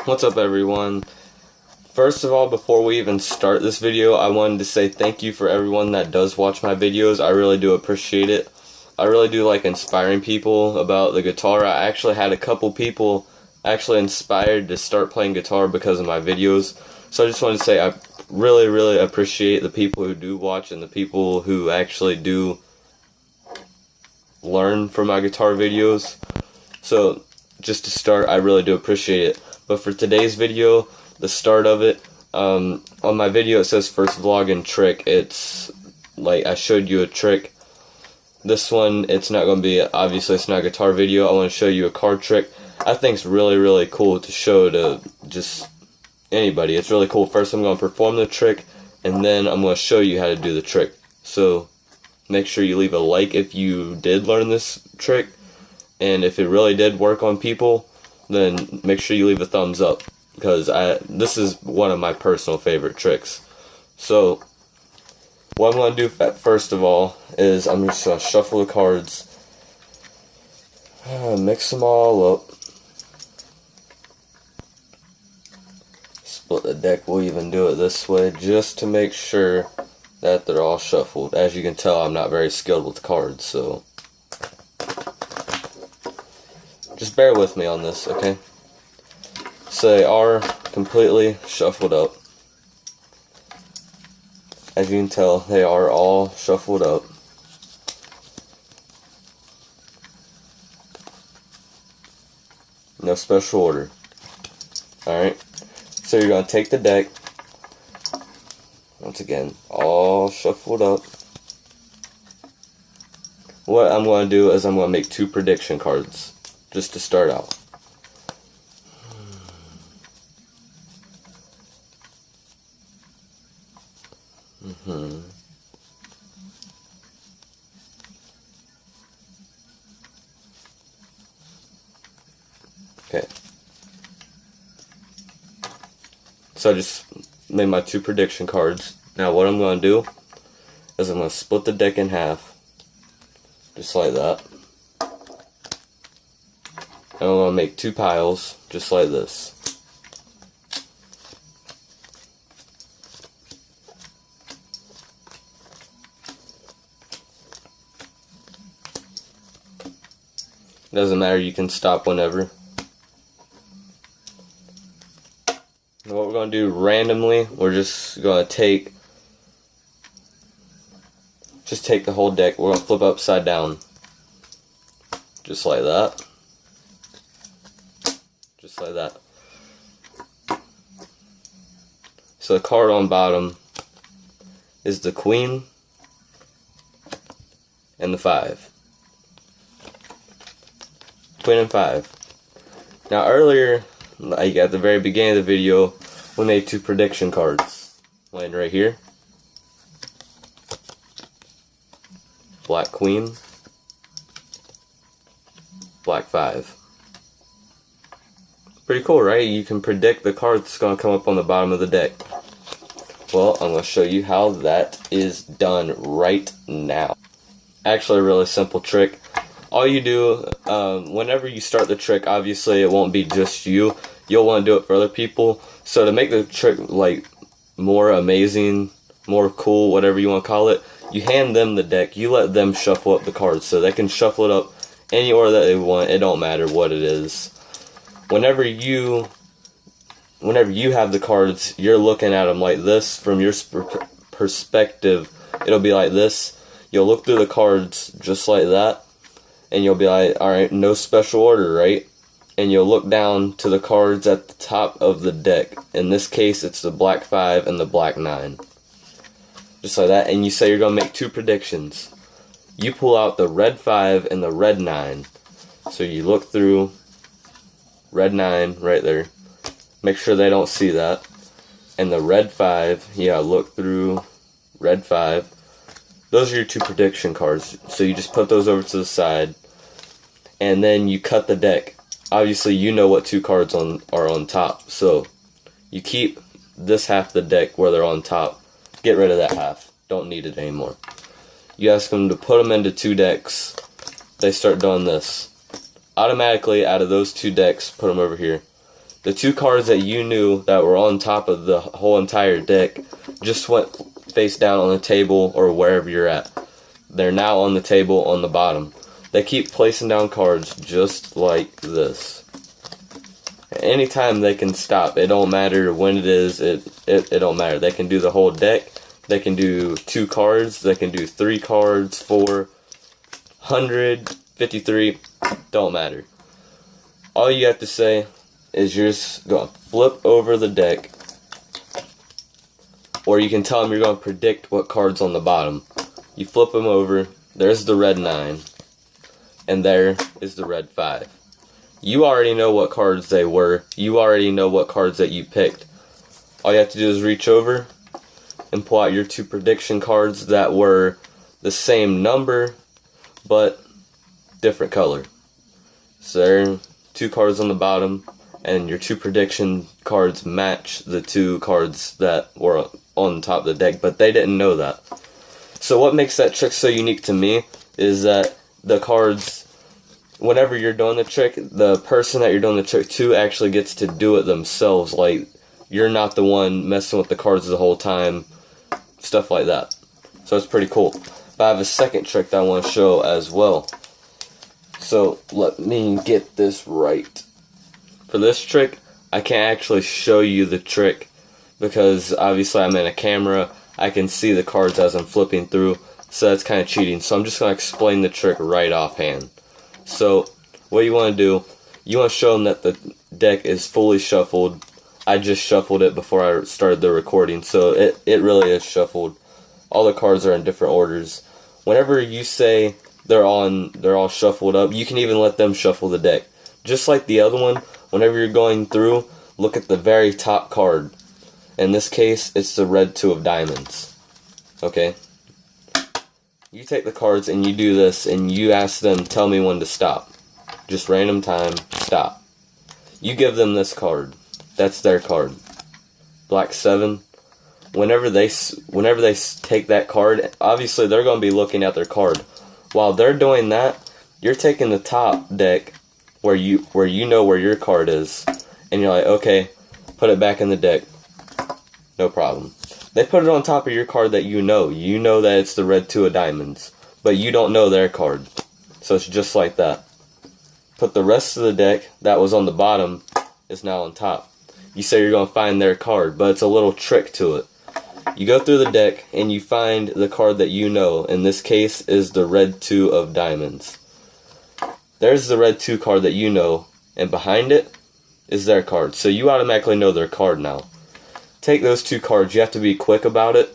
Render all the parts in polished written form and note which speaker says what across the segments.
Speaker 1: What's up, everyone? First of all, before we even start this video, I wanted to say thank you for everyone that does watch my videos. I really do appreciate it. I really do like inspiring people about the guitar. I actually had a couple people actually inspired to start playing guitar because of my videos. So I just wanted to say I really appreciate the people who do watch and the people who actually do learn from my guitar videos. So just to start, I really do appreciate it. But for today's video, the start of it, on my video it says first vlog and trick. It's like I showed you a trick. This one, it's not going to be, obviously it's not a guitar video. I want to show you a card trick. I think it's really cool to show to just anybody. It's really cool. First I'm going to perform the trick, and then I'm going to show you how to do the trick. So make sure you leave a like if you did learn this trick, and if it really did work on people, then make sure you leave a thumbs up, because this is one of my personal favorite tricks. So what I'm going to do first of all is I'm just going to shuffle the cards, mix them all up, split the deck. We'll even do it this way just to make sure that they're all shuffled. As you can tell, I'm not very skilled with cards, so just bear with me on this, okay? So they are completely shuffled up. As you can tell, they are all shuffled up. No special order. Alright, so you're going to take the deck, once again, all shuffled up. What I'm going to do is I'm going to make 2 prediction cards, just to start out. Okay. So I just made my 2 prediction cards. Now what I'm going to do is I'm going to split the deck in half, just like that. And I'm going to make 2 piles, just like this. Doesn't matter, you can stop whenever. And what we're going to do randomly, we're just going to take the whole deck. We're going to flip upside down. Just like that. Just like that. So the card on bottom is the Queen and the 5. Queen and 5. Now earlier, like at the very beginning of the video, we made 2 prediction cards. Laying right here. Black Queen. Black 5. Pretty cool, right? You can predict the card that's going to come up on the bottom of the deck. Well, I'm going to show you how that is done right now. Actually, a really simple trick. All you do, whenever you start the trick, obviously it won't be just you. You'll want to do it for other people. So to make the trick like more amazing, more cool, whatever you want to call it, you hand them the deck. You let them shuffle up the cards, so they can shuffle it up any order that they want. It don't matter what it is. Whenever you have the cards, you're looking at them like this. From your perspective, it'll be like this. You'll look through the cards just like that. And you'll be like, alright, no special order, right? And you'll look down to the cards at the top of the deck. In this case, it's the Black 5 and the Black 9. Just like that. And you say you're going to make 2 predictions. You pull out the Red 5 and the Red 9. So you look through Red 9 right there. Make sure they don't see that. And the Red 5, yeah, look through Red 5. Those are your 2 prediction cards. So you just put those over to the side. And then you cut the deck. Obviously, you know what 2 cards are on top. So you keep this half of the deck where they're on top. Get rid of that half. Don't need it anymore. You ask them to put them into 2 decks. They start doing this. Automatically, out of those 2 decks, put them over here. the 2 cards that you knew that were on top of the whole entire deck just went face down on the table or wherever you're at. They're now on the table on the bottom. They keep placing down cards just like this. Anytime they can stop, it don't matter when it is, it don't matter. They can do the whole deck, they can do 2 cards, they can do 3 cards, 4, 100, 53, don't matter. All you have to say is you're just going to flip over the deck, or you can tell them you're going to predict what card's on the bottom. You flip them over, there's the red 9, and there is the red 5. You already know what cards they were. You already know what cards that you picked. All you have to do is reach over and pull out your 2 prediction cards that were the same number, but different color. So there are 2 cards on the bottom, and your 2 prediction cards match the 2 cards that were on top of the deck, but they didn't know that. So what makes that trick so unique to me is that the cards, whenever you're doing the trick, the person that you're doing the trick to actually gets to do it themselves. Like, you're not the one messing with the cards the whole time, stuff like that. So it's pretty cool. But I have a second trick that I want to show as well. So let me get this right. For this trick, I can't actually show you the trick because obviously I'm in a camera. I can see the cards as I'm flipping through, so that's kind of cheating. So I'm just going to explain the trick right offhand. So what you want to do, you want to show them that the deck is fully shuffled. I just shuffled it before I started the recording, so it really is shuffled. All the cards are in different orders. Whenever you say they're all shuffled up, you can even let them shuffle the deck. Just like the other one, whenever you're going through, look at the very top card. In this case, it's the red 2 of diamonds. Okay? You take the cards and you do this and you ask them, tell me when to stop. Just random time, stop. You give them this card. That's their card. Black 7. Whenever they take that card, obviously they're going to be looking at their card. While they're doing that, you're taking the top deck where you know where your card is, and you're like, okay, put it back in the deck. No problem. They put it on top of your card that you know. You know that it's the red 2 of diamonds, but you don't know their card. So it's just like that. Put the rest of the deck that was on the bottom is now on top. You say you're going to find their card, but it's a little trick to it. You go through the deck and you find the card that you know. In this case is the red 2 of diamonds. There's the red 2 card that you know, and behind it is their card. So you automatically know their card now. Take those 2 cards, you have to be quick about it.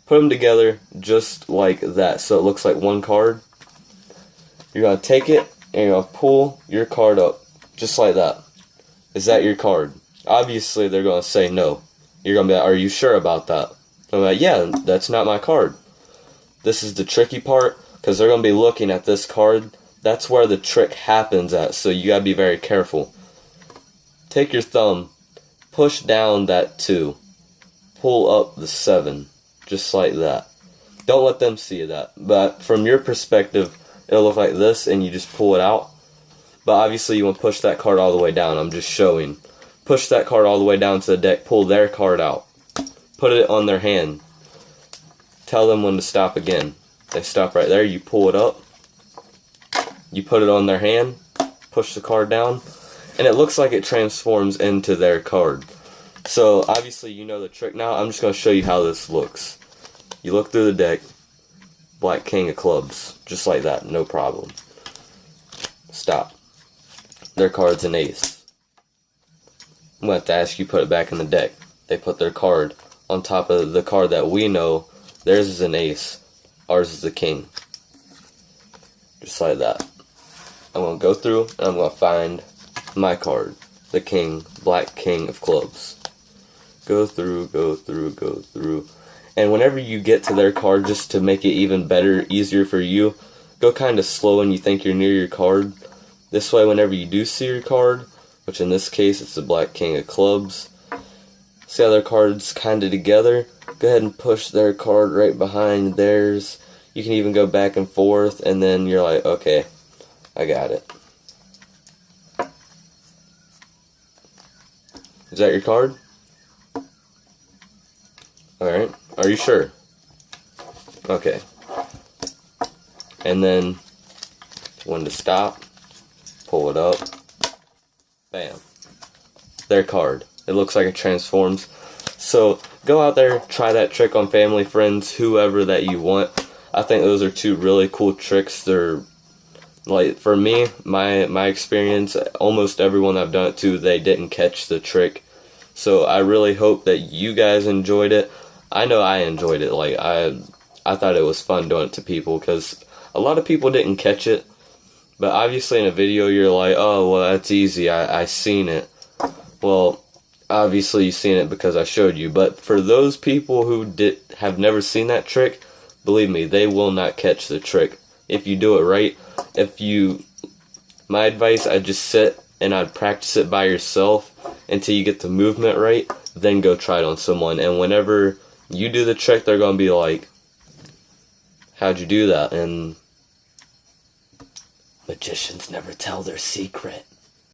Speaker 1: Put them together just like that, so it looks like one card. You're going to take it, and you're going to pull your card up, just like that. Is that your card? Obviously, they're going to say no. You're going to be like, are you sure about that? I'm like, yeah, that's not my card. This is the tricky part, because they're going to be looking at this card. That's where the trick happens at, so you got to be very careful. Take your thumb, push down that 2. Pull up the 7, just like that. Don't let them see that. But from your perspective, it'll look like this, and you just pull it out. But obviously, you want to push that card all the way down. I'm just showing. Push that card all the way down to the deck. Pull their card out. Put it on their hand. Tell them when to stop again. They stop right there. You pull it up. You put it on their hand. Push the card down. And it looks like it transforms into their card. So, obviously, you know the trick now. I'm just going to show you how this looks. You look through the deck. Black King of Clubs. Just like that. No problem. Stop. Their card's an ace. I'm going to have to ask you to put it back in the deck. They put their card on top of the card that we know. Theirs is an ace. Ours is the king. Just like that. I'm going to go through and I'm going to find my card. The king. Black King of Clubs. Go through, go through, go through. And whenever you get to their card, just to make it even better, easier for you, go kind of slow when you think you're near your card. This way, whenever you do see your card, which in this case, it's the Black King of Clubs, see how their cards kind of together? Go ahead and push their card right behind theirs. You can even go back and forth, and then you're like, okay, I got it. Is that your card? Alright, are you sure? Okay. And then, when to stop, pull it up, bam. Their card. It looks like it transforms. So, go out there, try that trick on family, friends, whoever that you want. I think those are two really cool tricks. They're, like, for me, my experience, almost everyone I've done it to, they didn't catch the trick. So, I really hope that you guys enjoyed it. I know I enjoyed it. Like, I thought it was fun doing it to people, because a lot of people didn't catch it. But obviously in a video you're like, oh, well, that's easy, I seen it. Well, obviously you seen it because I showed you. But for those people who have never seen that trick, believe me, they will not catch the trick if you do it right. My advice, I'd just sit and I'd practice it by yourself until you get the movement right, then go try it on someone. And whenever you do the trick, they're going to be like, how'd you do that? And magicians never tell their secret.